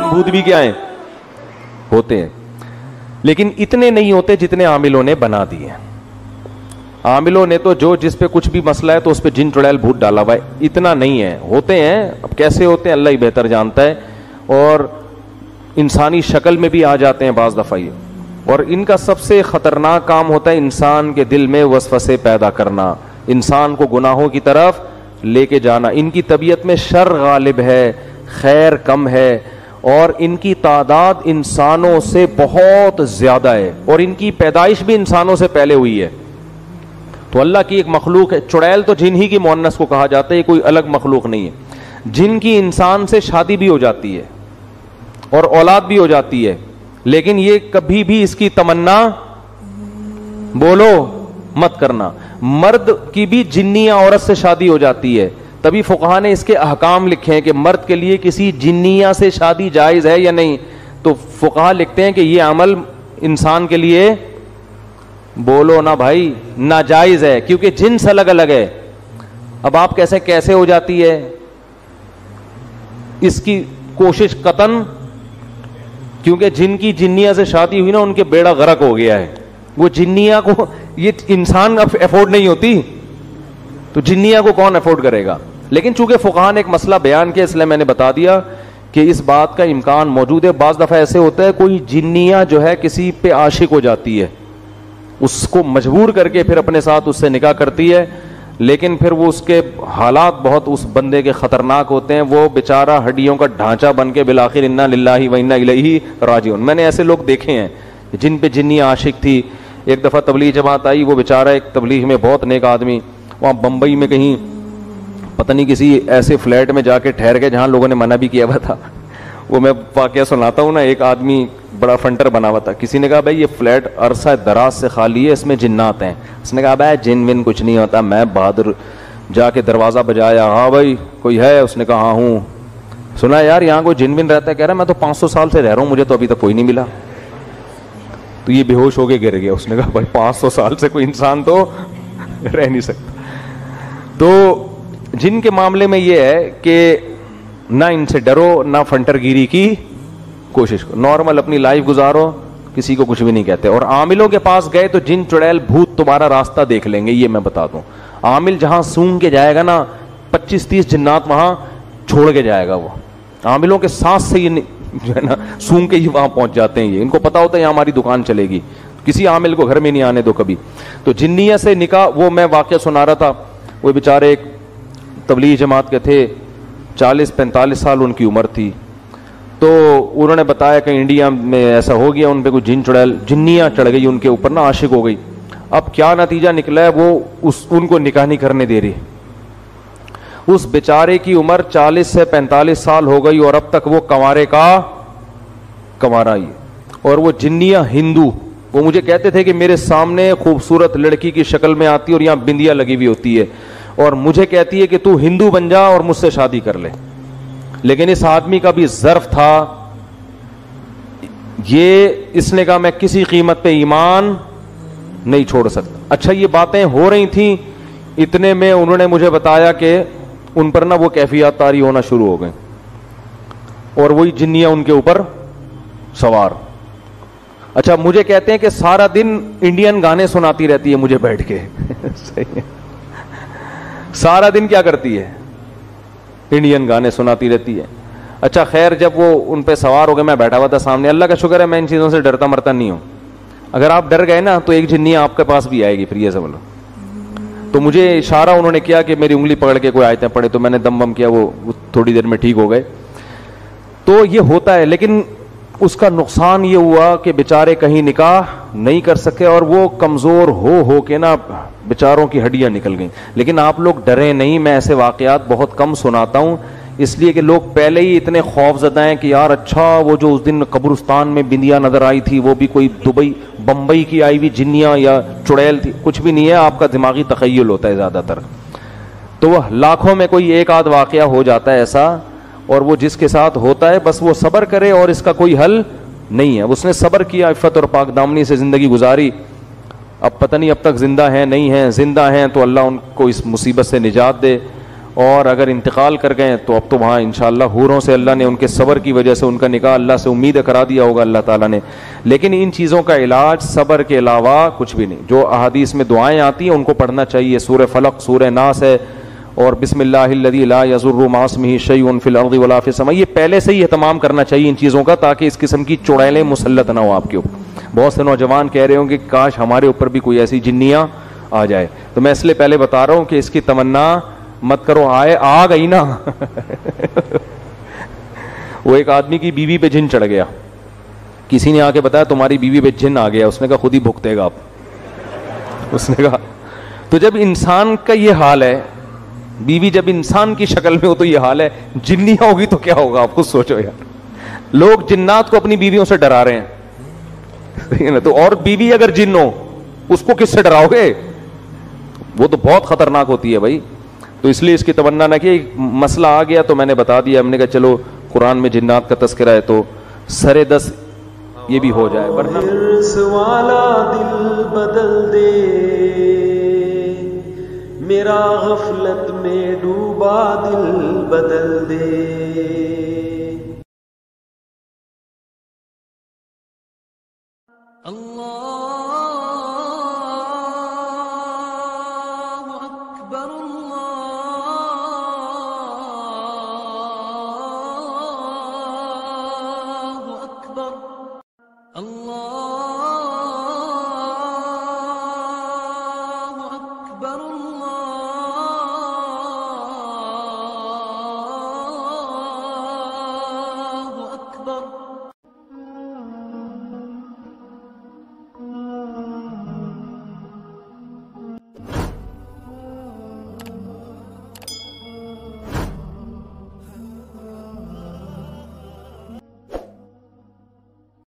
भूत भी क्या हैं, होते हैं, लेकिन इतने नहीं होते जितने आमिलों ने बना दिए। आमिलों ने तो जो जिस पे कुछ भी मसला है तो उस पे जिन चुड़ैल भूत डाला हुआ है, इतना नहीं है। होते हैं, अब कैसे होते हैं अल्लाह ही बेहतर जानता है, और इंसानी शक्ल में भी आ जाते हैं बाज दफा ये। और इनका सबसे खतरनाक काम होता है इंसान के दिल में वसवसे पैदा करना, इंसान को गुनाहों की तरफ लेके जाना। इनकी तबीयत में शर गालिब है, खैर कम है, और इनकी तादाद इंसानों से बहुत ज्यादा है, और इनकी पैदाइश भी इंसानों से पहले हुई है। तो अल्लाह की एक मखलूक है चुड़ैल, तो जिन ही की मुअन्नस को कहा जाता है, ये कोई अलग मखलूक नहीं है। जिन की इंसान से शादी भी हो जाती है और औलाद भी हो जाती है, लेकिन ये कभी भी इसकी तमन्ना बोलो मत करना। मर्द की भी जिन्निया औरत से शादी हो जाती है, तभी फुकहा ने इसके अहकाम लिखे हैं कि मर्द के लिए किसी जिन्निया से शादी जायज है या नहीं। तो फुकहा लिखते हैं कि ये अमल इंसान के लिए बोलो ना भाई नाजायज है, क्योंकि जिन्स अलग अलग है। अब आप कैसे हो जाती है इसकी कोशिश कतन, क्योंकि जिनकी जिन्निया से शादी हुई ना उनके बेड़ा गरक हो गया है। वो जिन्निया को ये इंसान अफोर्ड नहीं होती, तो जिन्निया को कौन अफोर्ड करेगा। लेकिन चूंकि फुकहा ने एक मसला बयान किया, इसलिए मैंने बता दिया कि इस बात का इम्कान मौजूद है। बाज दफा ऐसे होता है कोई जिन्निया जो है किसी पे आशिक हो जाती है, उसको मजबूर करके फिर अपने साथ उससे निकाह करती है, लेकिन फिर वो उसके हालात बहुत उस बंदे के खतरनाक होते हैं। वो बेचारा हड्डियों का ढांचा बन के बिलाखिर इन्ना लिल्लाहि व इन्ना इलैहि राजिऊन। मैंने ऐसे लोग देखे हैं जिन पे जिन्निया आशिक थी। एक दफ़ा तबलीग जमात आई, वो बेचारा एक तबलीग में बहुत नेक आदमी वहाँ बम्बई में कहीं पता नहीं किसी ऐसे फ्लैट में जाके ठहर गए जहाँ लोगों ने मना भी किया हुआ था। वो मैं वाकया सुनाता हूँ ना। एक आदमी बड़ा फंटर बना हुआ था, किसी ने कहा भाई ये फ्लैट अरसा दराज से खाली है, इसमें जिन्नात हैं। उसने कहा भाई जिन विन कुछ नहीं होता। मैं बहादुर जाके दरवाज़ा बजाया, हाँ भाई कोई है? उसने कहा हाँ हूँ। सुना यार यहाँ कोई जिन विन रहता है? कह रहा मैं तो 500 साल से रह रहा हूँ, मुझे तो अभी तक कोई नहीं मिला। तो ये बेहोश होके गिर गया। उसने कहा भाई 500 साल से कोई इंसान तो रह नहीं सकता। तो जिनके मामले में ये है कि ना इनसे डरो, ना फंटरगिरी की कोशिश करो, नॉर्मल अपनी लाइफ गुजारो, किसी को कुछ भी नहीं कहते। और आमिलों के पास गए तो जिन चुड़ैल भूत तुम्हारा रास्ता देख लेंगे, ये मैं बता दूं। आमिल जहां सूंघ के जाएगा ना 25-30 जिन्नात वहां छोड़ के जाएगा। वो आमिलों के साथ से ये जो है ना सूंघ के ही वहां पहुंच जाते हैं। ये इनको पता होता है यहाँ हमारी दुकान चलेगी, किसी आमिल को घर में नहीं आने दो कभी। तो जिन्निया से निकाह, वो मैं वाकया सुना रहा था। वो बेचारे एक तबलीग जमात के थे, 40-45 साल उनकी उम्र थी। तो उन्होंने बताया कि इंडिया में ऐसा हो गया, उन पे कोई जिन चुड़ैल जिन्नियाँ चढ़ गई उनके ऊपर ना, आशिक हो गई। अब क्या नतीजा निकला है, वो उनको निकाह नहीं करने दे रही। उस बेचारे की उम्र 40 से 45 साल हो गई और अब तक वो कंवारे का कंवारा ही। और वो जिन्नियाँ हिंदू, वो मुझे कहते थे कि मेरे सामने खूबसूरत लड़की की शक्ल में आती है और यहाँ बिंदिया लगी हुई होती है, और मुझे कहती है कि तू हिंदू बन जा और मुझसे शादी कर ले। लेकिन इस आदमी का भी ज़र्फ था, ये इसने कहा मैं किसी कीमत पे ईमान नहीं छोड़ सकता। अच्छा ये बातें हो रही थी, इतने में उन्होंने मुझे बताया कि उन पर ना वो कैफियत तारी होना शुरू हो गई और वही जिन्नियां उनके ऊपर सवार। अच्छा मुझे कहते हैं कि सारा दिन इंडियन गाने सुनाती रहती है मुझे बैठ के सही है। सारा दिन क्या करती है? इंडियन गाने सुनाती रहती है। अच्छा खैर, जब वो उन पे सवार हो गए, मैं बैठा हुआ था सामने। अल्लाह का शुक्र है मैं इन चीज़ों से डरता मरता नहीं हूँ। अगर आप डर गए ना तो एक जिन्निया आपके पास भी आएगी, फिर ये समझ लो। तो मुझे इशारा उन्होंने किया कि मेरी उंगली पकड़ के कोई आयतें पढ़े, तो मैंने दम बम किया, वो थोड़ी देर में ठीक हो गए। तो ये होता है, लेकिन उसका नुकसान ये हुआ कि बेचारे कहीं निकाह नहीं कर सके और वो कमज़ोर हो के ना बेचारों की हड्डियां निकल गई। लेकिन आप लोग डरे नहीं, मैं ऐसे वाकयात बहुत कम सुनाता हूँ اس لیے کہ لوگ پہلے ہی اتنے خوف زدہ ہیں کہ یار اچھا وہ جو اس دن قبرستان میں بندیاں نظر آئی تھی وہ بھی کوئی دبئی بمبئی کی آئی ہوئی جنیاں یا چڑیل تھی. کچھ بھی نہیں ہے, آپ کا دماغی تخیل ہوتا ہے زیادہ تر. تو وہ لاکھوں میں کوئی ایک آدھ واقعہ ہو جاتا ہے ایسا, اور وہ جس کے ساتھ ہوتا ہے بس وہ صبر کرے, اور اس کا کوئی حل نہیں ہے. اس نے صبر کیا, عفت اور پاک دامنی سے زندگی گزاری, اب پتہ نہیں اب تک زندہ ہیں نہیں ہیں, زندہ ہیں تو اللہ ان کو اس مصیبت سے نجات دے, اور اگر انتقال کر گئے تو اب تو وہاں انشاءاللہ حوروں سے اللہ نے ان کے صبر کی وجہ سے ان کا نکاح اللہ سے امید کرا دیا ہوگا اللہ تعالیٰ نے. لیکن ان چیزوں کا علاج صبر کے علاوہ کچھ بھی نہیں. جو احادیث میں دعائیں آتی ہیں ان کو پڑھنا چاہیے, سورہ فلق, سورہ ناس ہے, اور بسم اللہ الذی لا یضر مع اسمہ شیء فی الارض ولا فی السماء, یہ پہلے سے ہی اہتمام کرنا چاہیے ان چیزوں کا, تاکہ اس قسم کی چڑیلیں مسلط نہ ہو آپ کے اوپر. بہت سے نوجوان کہہ رہے ہوں کہ کاش ہمارے اوپر بھی کوئی ایسی جنیاں آ جائے, تو میں اس لیے پہلے بتا رہا ہوں کہ اس کی تمنا مت کرو, آ گئی نا. وہ ایک آدمی کی بیوی پہ جن چڑھ گیا, کسی نے آ کے بتایا تمہاری بیوی پہ جن آ گیا, اس نے کہا خود ہی بھگتے گا آپ. اس نے کہا تو جب انسان کا یہ حال ہے, بیوی جب انسان کی شکل میں ہو تو یہ حال ہے, جنیاں ہوگی تو کیا ہوگا آپ خود سوچو یار. لوگ جنات کو اپنی بیویوں سے ڈرا رہے ہیں, تو اور بیوی اگر جن ہو اس کو کس سے ڈراؤ گے, وہ تو بہت خطرناک ہوتی ہے بھائی. تو اس لیے اس کی تمنا نہ کہ مسئلہ آ گیا تو میں نے بتا دیا, ہم نے کہا چلو قرآن میں جنات کا تذکرہ ہے تو سرے دس یہ بھی ہو جائے, ورنہ والا دل بدل دے میرا, غفلت میں ڈوبا دل بدل دے. اللہ اکبر.